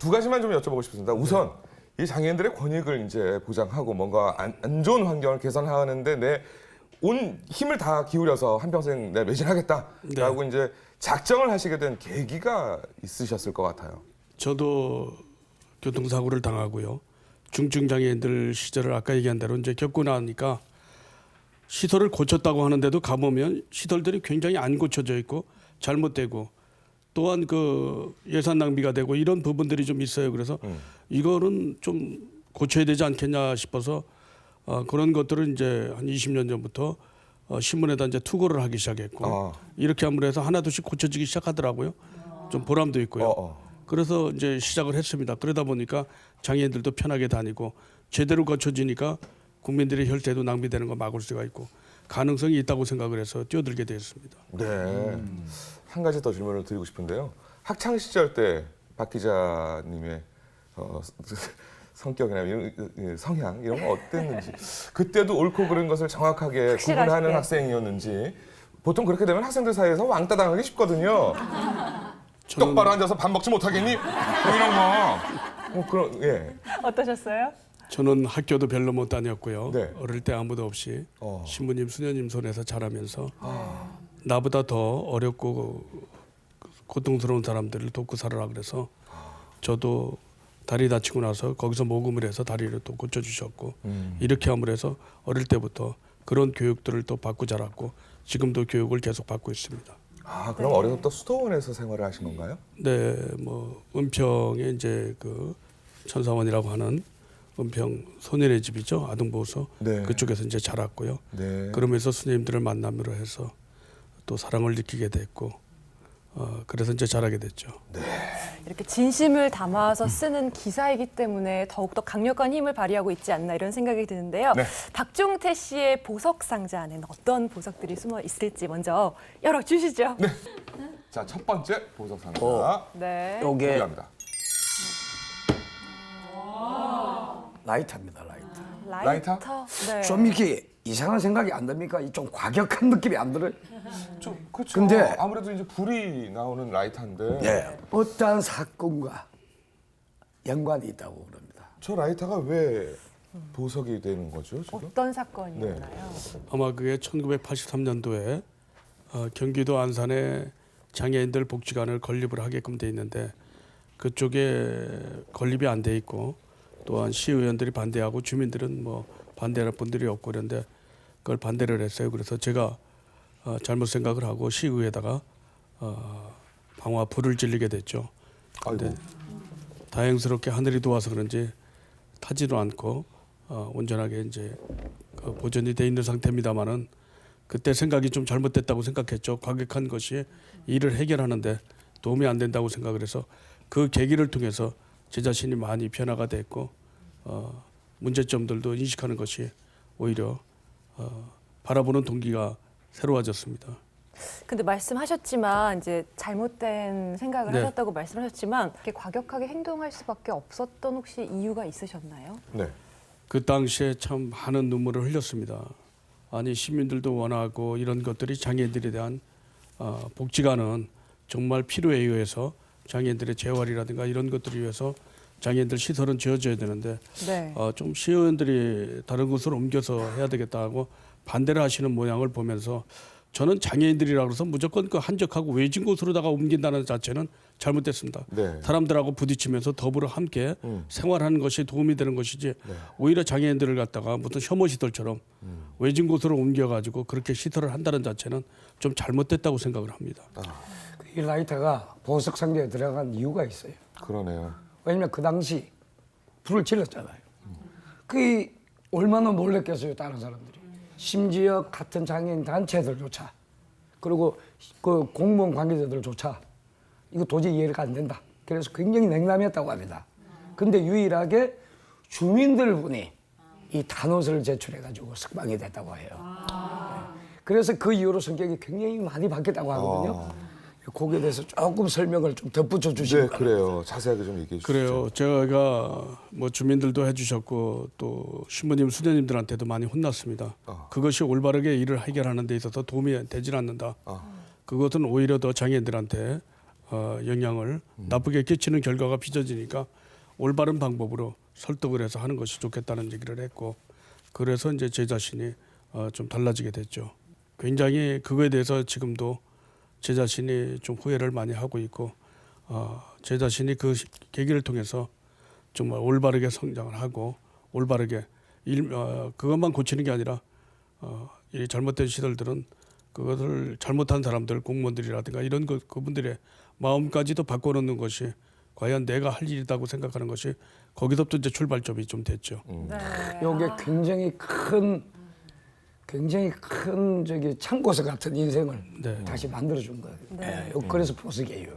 두 가지만 좀 여쭤보고 싶습니다. 우선 이 장애인들의 권익을 이제 보장하고 뭔가 안 좋은 환경을 개선하는데 내 온 힘을 다 기울여서 한평생 내 매진하겠다라고 이제 작정을 하시게 된 계기가 있으셨을 것 같아요. 저도 교통사고를 당하고요. 중증장애인들 시절을 아까 얘기한 대로 이제 겪고 나니까 시설을 고쳤다고 하는데도 가보면 시설들이 굉장히 안 고쳐져 있고 잘못되고 또한 그 예산 낭비가 되고 이런 부분들이 좀 있어요. 그래서 이거는 좀 고쳐야 되지 않겠냐 싶어서 그런 것들을 이제 한 20년 전부터 신문에다 이제 투고를 하기 시작했고 이렇게 함으로 해서 하나둘씩 고쳐지기 시작하더라고요. 좀 보람도 있고요. 그래서 이제 시작을 했습니다. 그러다 보니까 장애인들도 편하게 다니고 제대로 고쳐지니까 국민들의 혈세도 낭비되는 거 막을 수가 있고 가능성이 있다고 생각을 해서 뛰어들게 되었습니다. 네. 한 가지 더 질문을 드리고 싶은데요. 학창 시절 때 박 기자님의 성격이나 성향 이런 거 어땠는지 그때도 옳고 그른 것을 정확하게 구분하는 학생이었는지 보통 그렇게 되면 학생들 사이에서 왕따 당하기 쉽거든요. 똑바로 앉아서 밥 먹지 못하겠니? 뭐 이런 거. 그런 예. 어떠셨어요? 저는 학교도 별로 못 다녔고요. 네. 어릴 때 아무도 없이 신부님, 수녀님 손에서 자라면서 나보다 더 어렵고 고통스러운 사람들을 돕고 살아라 그래서 저도 다리 다치고 나서 거기서 모금을 해서 다리를 또 고쳐주셨고 이렇게 함으로 해서 어릴 때부터 그런 교육들을 또 받고 자랐고 지금도 교육을 계속 받고 있습니다. 그럼 어려서 또 수도원에서 생활을 하신 건가요? 네, 뭐 은평에 이제 그 천사원이라고 하는 은평 소년의 집이죠, 아동보호소. 네. 그쪽에서 이제 자랐고요. 네. 그러면서 스님들을 만남으로 해서 또 사랑을 느끼게 됐고, 그래서 이제 자라게 됐죠. 네. 이렇게 진심을 담아서 쓰는 기사이기 때문에 더욱더 강력한 힘을 발휘하고 있지 않나 이런 생각이 드는데요. 네. 박종태 씨의 보석 상자 안에는 어떤 보석들이 숨어 있을지 먼저 열어주시죠. 네. 자, 첫 번째 보석 상자. 네. 요게 공개합니다. 라이터입니다, 라이터. 라이터? 네. 좀 이렇게 이상한 생각이 안 듭니까? 좀 과격한 느낌이 안 들어요? 좀 그렇죠. 근데 아무래도 이제 불이 나오는 라이터인데 네. 어떠한 사건과 연관이 있다고 그럽니다. 저 라이터가 왜 보석이 되는 거죠, 지금? 어떤 사건이었나요? 아마 그게 1983년도에 경기도 안산에 장애인들 복지관을 건립을 하게끔 돼 있는데 그쪽에 건립이 안 돼 있고 또한 시의원들이 반대하고 주민들은 뭐 반대할 분들이 없고 그런데 그걸 반대를 했어요. 그래서 제가 잘못 생각을 하고 시의회에다가 방화 불을 질리게 됐죠. 근데 다행스럽게 하늘이 도와서 그런지 타지도 않고 온전하게 이제 보존이 돼 있는 상태입니다만은 그때 생각이 좀 잘못됐다고 생각했죠. 과격한 것이 일을 해결하는데 도움이 안 된다고 생각을 해서 그 계기를 통해서 제 자신이 많이 변화가 됐고 문제점들도 인식하는 것이 오히려 바라보는 동기가 새로워졌습니다. 근데 말씀하셨지만 이제 잘못된 생각을 네. 하셨다고 말씀하셨지만 이렇게 과격하게 행동할 수밖에 없었던 혹시 이유가 있으셨나요? 네. 그 당시에 참 많은 눈물을 흘렸습니다. 아니 시민들도 원하고 이런 것들이 장애인들에 대한 복지관은 정말 필요에 의해서 장애인들의 재활이라든가 이런 것들을 위해서 장애인들 시설은 지어줘야 되는데 네. 좀 시의원들이 다른 곳으로 옮겨서 해야 되겠다 하고 반대를 하시는 모양을 보면서 저는 장애인들이라 그래서 무조건 그 한적하고 외진 곳으로다가 옮긴다는 자체는 잘못됐습니다. 네. 사람들하고 부딪히면서 더불어 함께 생활하는 것이 도움이 되는 것이지 오히려 장애인들을 갖다가 무슨 혐오 시설처럼 외진 곳으로 옮겨가지고 그렇게 시설을 한다는 자체는 좀 잘못됐다고 생각을 합니다. 이 라이터가 보석 상자에 들어간 이유가 있어요. 그러네요. 왜냐면 그 당시 불을 질렀잖아요. 그게 얼마나 놀랬겠어요, 다른 사람들이. 심지어 같은 장애인 단체들조차 그리고 그 공무원 관계자들조차 이거 도저히 이해가 안 된다. 그래서 굉장히 냉담했다고 합니다. 근데 유일하게 주민들분이 이 단옷을 제출해가지고 석방이 됐다고 해요. 그래서 그 이후로 성격이 굉장히 많이 바뀌었다고 하거든요. 거기에 대해서 조금 설명을 좀 덧붙여 주시면. 네, 그래요. 자세하게 좀 얘기해 주시죠. 그래요. 제가 뭐 주민들도 해주셨고 또 신부님, 수녀님들한테도 많이 혼났습니다. 그것이 올바르게 일을 해결하는 데 있어서 도움이 되질 않는다. 그것은 오히려 더 장애인들한테 영향을 나쁘게 끼치는 결과가 빚어지니까 올바른 방법으로 설득을 해서 하는 것이 좋겠다는 얘기를 했고, 그래서 이제 제 자신이 좀 달라지게 됐죠. 굉장히 그거에 대해서 지금도 제 자신이 좀 후회를 많이 하고 있고, 제 자신이 그 계기를 통해서 정말 올바르게 성장을 하고 올바르게 그것만 고치는 게 아니라 이 잘못된 시설들은 그것을 잘못한 사람들, 공무원들이라든가 이런 그분들의 마음까지도 바꿔놓는 것이 과연 내가 할 일이라고 생각하는 것이 거기서부터 이제 출발점이 좀 됐죠. 네. 요게 굉장히 큰 저기 참고서 같은 인생을 네. 다시 만들어준 거예요. 네. 그래서 보석이에요.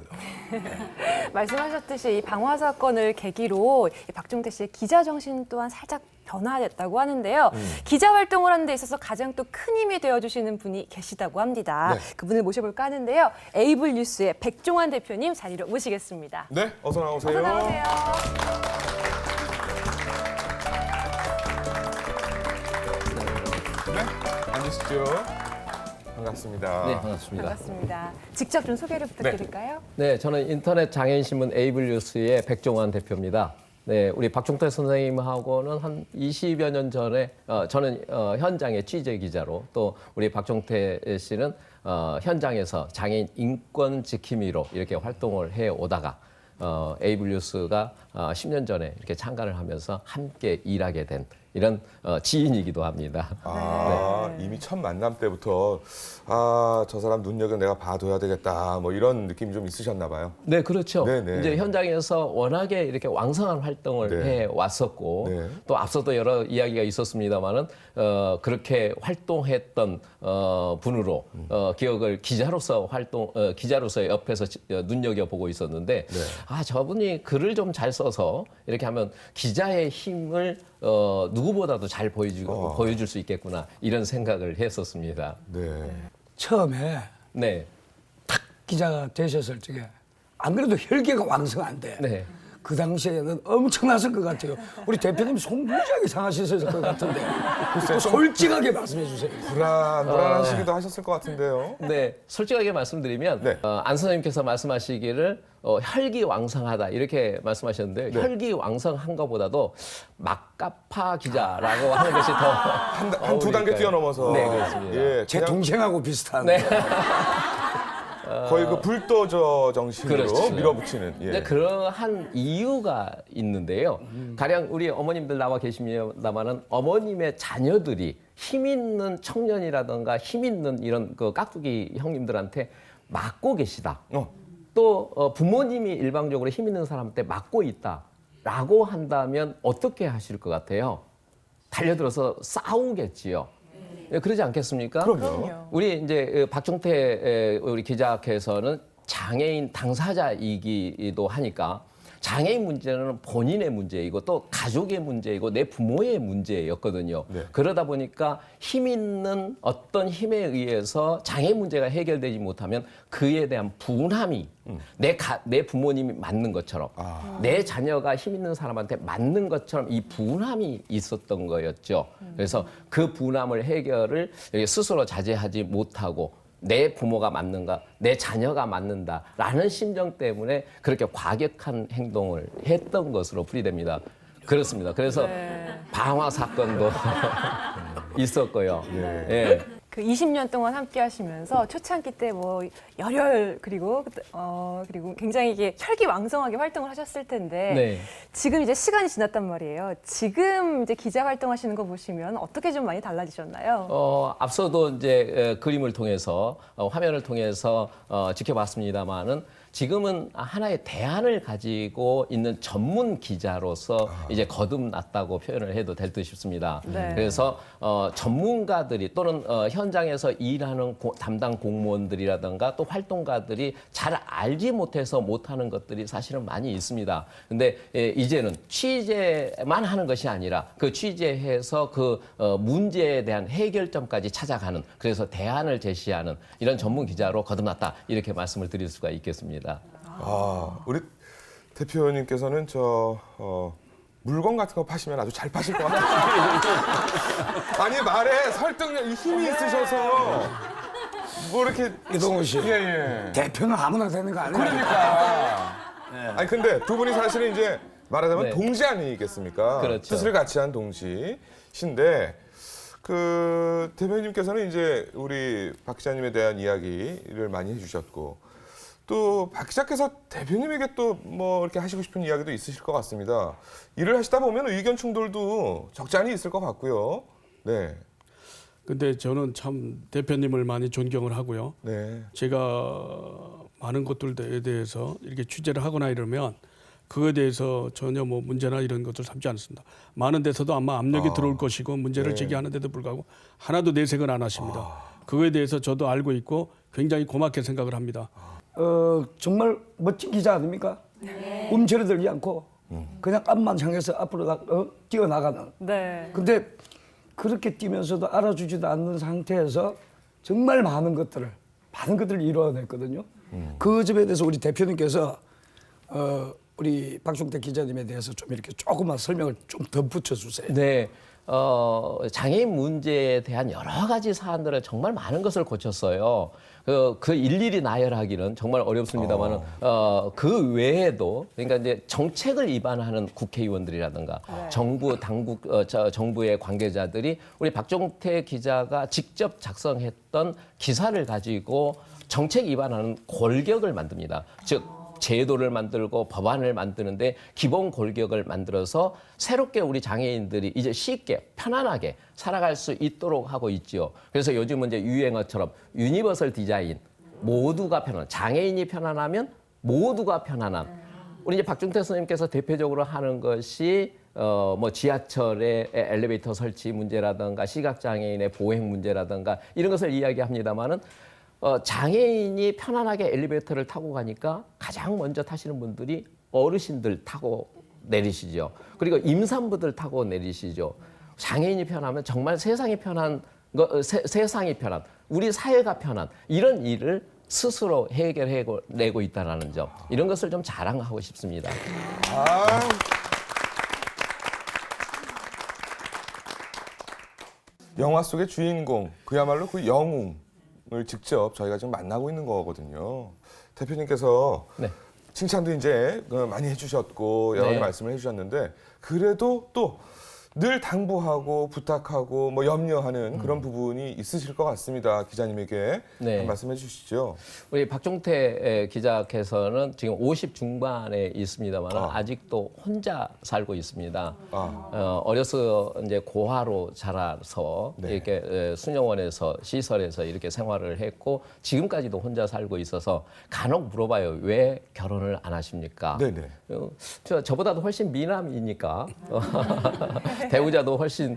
말씀하셨듯이 이 방화 사건을 계기로 이 박종태 씨의 기자 정신 또한 살짝 변화됐다고 하는데요. 기자 활동을 하는 데 있어서 가장 또 큰 힘이 되어주시는 분이 계시다고 합니다. 네. 그분을 모셔볼까 하는데요. 에이블 뉴스의 백종환 대표님 자리로 모시겠습니다. 네, 어서 나오세요. 어서 나오세요. 네, 앉으시죠. 반갑습니다. 네, 반갑습니다. 반갑습니다. 직접 좀 소개를 부탁드릴까요? 네, 저는 인터넷 장애인신문 에이블 뉴스의 백종환 대표입니다. 네, 우리 박종태 선생님하고는 한 20여 년 전에 저는 현장의 취재 기자로, 또 우리 박종태 씨는 현장에서 장애인 인권 지킴이로 이렇게 활동을 해 오다가 에이블 뉴스가 10년 전에 이렇게 창간을 하면서 함께 일하게 된 이런 지인이기도 합니다. 이미 첫 만남 때부터 저 사람 눈여겨 내가 봐둬야 되겠다 뭐 이런 느낌이 좀 있으셨나 봐요. 네, 그렇죠. 네네. 이제 현장에서 워낙에 이렇게 왕성한 활동을 네. 해 왔었고, 네. 또 앞서도 여러 이야기가 있었습니다만은 그렇게 활동했던 분으로 기억을 기자로서 옆에서 눈여겨 보고 있었는데, 네. 저분이 글을 좀 잘 써서 이렇게 하면 기자의 힘을 누구보다도 잘 보여줄 수 있겠구나, 이런 생각을 했었습니다. 네. 처음에 네, 기자가 되셨을 적에 안 그래도 혈기가 왕성한데 네. 그 당시에는 엄청났을 것 같아요. 우리 대표님 속 무지하게 상하셨을 것 같은데 솔직하게 말씀해 주세요. 불안하시기도 하셨을 것 같은데요. 네, 솔직하게 말씀드리면 네. 안 선생님께서 말씀하시기를 혈기왕성하다 이렇게 말씀하셨는데, 네. 혈기왕성한 것보다도 막가파 기자라고 하는 것이 더 한 두 단계 어울릴까요? 뛰어넘어서. 네, 그렇습니다. 예, 제 그냥 동생하고 비슷한. 네. 거의 그 불도저 정신으로 그렇죠. 밀어붙이는. 예. 근데 그러한 이유가 있는데요. 가령 우리 어머님들 나와 계십니다만은 어머님의 자녀들이 힘 있는 청년이라든가 힘 있는 이런 그 깍두기 형님들한테 맞고 계시다. 또 부모님이 일방적으로 힘 있는 사람한테 맞고 있다라고 한다면 어떻게 하실 것 같아요? 달려들어서 싸우겠지요. 네, 그러지 않겠습니까? 그럼요. 우리 이제 박종태 우리 기자께서는 장애인 당사자이기도 하니까 장애인 문제는 본인의 문제이고 또 가족의 문제이고 내 부모의 문제였거든요. 네. 그러다 보니까 힘 있는 어떤 힘에 의해서 장애인 문제가 해결되지 못하면 그에 대한 분함이 내 부모님이 맞는 것처럼 내 자녀가 힘 있는 사람한테 맞는 것처럼 이 분함이 있었던 거였죠. 그래서 그 분함을 해결을 스스로 자제하지 못하고 내 부모가 맞는가, 내 자녀가 맞는다라는 심정 때문에 그렇게 과격한 행동을 했던 것으로 풀이됩니다. 그렇습니다. 그래서 방화 사건도 있었고요. 예. 그 20년 동안 함께 하시면서 초창기 때 뭐 열혈 그리고 굉장히 이게 혈기왕성하게 활동을 하셨을 텐데 네. 지금 이제 시간이 지났단 말이에요. 지금 이제 기자 활동하시는 거 보시면 어떻게 좀 많이 달라지셨나요? 앞서도 이제 그림을 통해서 화면을 통해서 지켜봤습니다만은 지금은 하나의 대안을 가지고 있는 전문 기자로서 이제 거듭났다고 표현을 해도 될 듯 싶습니다. 네. 그래서 전문가들이 또는 현장에서 일하는 담당 공무원들이라든가 또 활동가들이 잘 알지 못해서 못하는 것들이 사실은 많이 있습니다. 근데 이제는 취재만 하는 것이 아니라 그 취재해서 그 문제에 대한 해결점까지 찾아가는, 그래서 대안을 제시하는 이런 전문 기자로 거듭났다, 이렇게 말씀을 드릴 수가 있겠습니다. 우리 대표님께서는 물건 같은 거 파시면 아주 잘 파실 것 같아요. 아니 말에 설득력, 힘이 있으셔서 뭐 이렇게 이동훈 씨. 예. 대표는 아무나 되는 거 아니에요? 그러니까. 아니 근데 두 분이 사실은 이제 말하자면 네. 동지 아니겠습니까? 그렇죠. 뜻을 같이 한 동지신데 그 대표님께서는 이제 우리 박 기자님에 대한 이야기를 많이 해주셨고 또 박 기자께서 대표님에게 또 뭐 이렇게 하시고 싶은 이야기도 있으실 것 같습니다. 일을 하시다 보면 의견 충돌도 적잖이 있을 것 같고요. 네, 근데 저는 참 대표님을 많이 존경을 하고요. 네, 제가 많은 것들에 대해서 이렇게 취재를 하거나 이러면 그거에 대해서 전혀 뭐 문제나 이런 것들 삼지 않습니다. 많은 데서도 아마 압력이 들어올 것이고 문제를 네. 제기하는데도 불구하고 하나도 내색을 안 하십니다. 그거에 대해서 저도 알고 있고 굉장히 고맙게 생각을 합니다. 정말 멋진 기자 아닙니까? 움츠러들지 않고 그냥 앞만 향해서 앞으로 뛰어나가는. 네. 근데 그렇게 뛰면서도 알아주지도 않는 상태에서 정말 많은 것들을 이뤄냈거든요. 그 점에 대해서 우리 대표님께서 우리 박종택 기자님에 대해서 좀 이렇게 조금만 설명을 좀 덧붙여 주세요. 네. 장애인 문제에 대한 여러 가지 사안들을 정말 많은 것을 고쳤어요. 그 일일이 나열하기는 정말 어렵습니다만은 그 외에도 그러니까 이제 정책을 위반하는 국회의원들이라든가 정부 당국 정부의 관계자들이 우리 박종택 기자가 직접 작성했던 기사를 가지고 정책 위반하는 골격을 만듭니다. 즉 제도를 만들고 법안을 만드는데 기본 골격을 만들어서 새롭게 우리 장애인들이 이제 쉽게 편안하게 살아갈 수 있도록 하고 있죠. 그래서 요즘은 이제 유행어처럼 유니버설 디자인, 모두가 편한, 장애인이 편안하면 모두가 편안한. 우리 이제 박종택 선생님께서 대표적으로 하는 것이 뭐 지하철의 엘리베이터 설치 문제라든가 시각장애인의 보행 문제라든가 이런 것을 이야기합니다만은 장애인이 편안하게 엘리베이터를 타고 가니까 가장 먼저 타시는 분들이 어르신들 타고 내리시죠. 그리고 임산부들 타고 내리시죠. 장애인이 편하면 정말 세상이 편한 세상이 편한, 우리 사회가 편한 이런 일을 스스로 해결해내고 있다는 점, 이런 것을 좀 자랑하고 싶습니다. 영화 속의 주인공 그야말로 그 영웅을 직접 저희가 지금 만나고 있는 거거든요. 대표님께서 네. 칭찬도 이제 많이 해주셨고 여러 가지 네. 말씀을 해주셨는데 그래도 또 늘 당부하고 부탁하고 뭐 염려하는 그런 부분이 있으실 것 같습니다. 기자님에게 네. 한 말씀해 주시죠. 우리 박종택 기자께서는 지금 50 중반에 있습니다만 아직도 혼자 살고 있습니다. 어려서 이제 고아로 자라서 네. 이렇게 수녀원에서 시설에서 이렇게 생활을 했고 지금까지도 혼자 살고 있어서 간혹 물어봐요. 왜 결혼을 안 하십니까? 네네. 저보다도 훨씬 미남이니까 배우자도 훨씬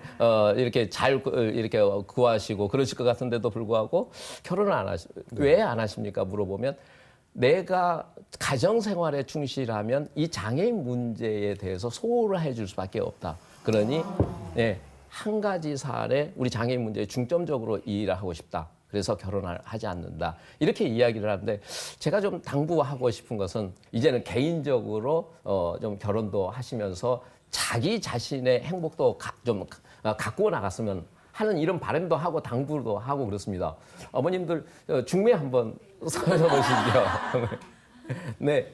이렇게 잘 이렇게 구하시고 그러실 것 같은데도 불구하고 결혼을 안 하시 왜 안 하십니까? 물어보면 내가 가정 생활에 충실하면 이 장애인 문제에 대해서 소홀해 줄 수밖에 없다. 그러니 네, 한 가지 사안에 우리 장애인 문제에 중점적으로 일을 하고 싶다. 그래서 결혼을 하지 않는다. 이렇게 이야기를 하는데 제가 좀 당부하고 싶은 것은 이제는 개인적으로 좀 결혼도 하시면서 자기 자신의 행복도 좀 갖고 나갔으면 하는 이런 바람도 하고 당부도 하고 그렇습니다. 어머님들 중매 한번 서보시죠. 네.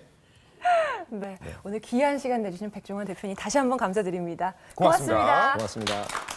네. 오늘 귀한 시간 내주신 백종원 대표님 다시 한번 감사드립니다. 고맙습니다. 고맙습니다.